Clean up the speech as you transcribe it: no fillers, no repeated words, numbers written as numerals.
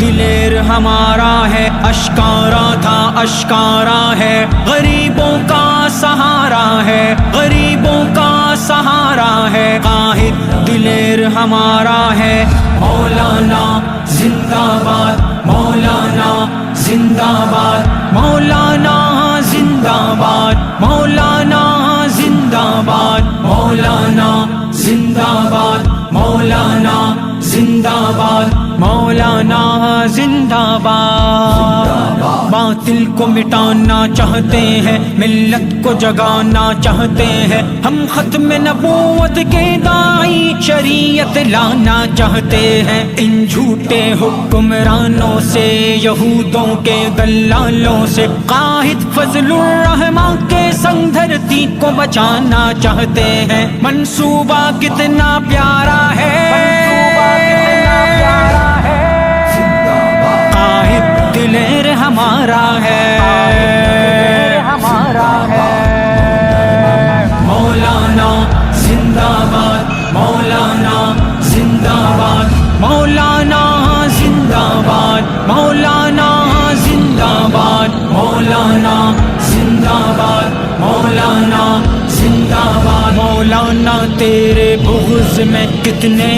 دلیر ہمارا ہے، اشکارا تھا اشکارا ہے، غریبوں کا سہارا ہے، غریبوں کا سہارا ہے، قائد دلیر ہمارا ہے، مولانا زندہ باد، مولانا زندہ باد، مولانا زندہ باد، مولانا زندہ باد، مولانا زندہ باد، مولانا زندہ باد، مولانا زندہ باد۔ باطل کو مٹانا چاہتے ہیں، ملت کو جگانا چاہتے ہیں، ہم ختم نبوت کے داعی شریعت لانا چاہتے ہیں، ان جھوٹے حکمرانوں سے، یہودوں کے دلالوں سے، قائد فضل الرحمن کے سنگ دھرتی کو بچانا چاہتے ہیں۔ منصوبہ کتنا پیارا ہے، قائد دلیر ہمارا ہے، مولانا زندہ باد، مولانا زندہ باد، مولانا زندہ باد، مولانا زندہ باد، مولانا زندہ باد، مولانا زندہ باد۔ مولانا تیرے بغض میں کتنے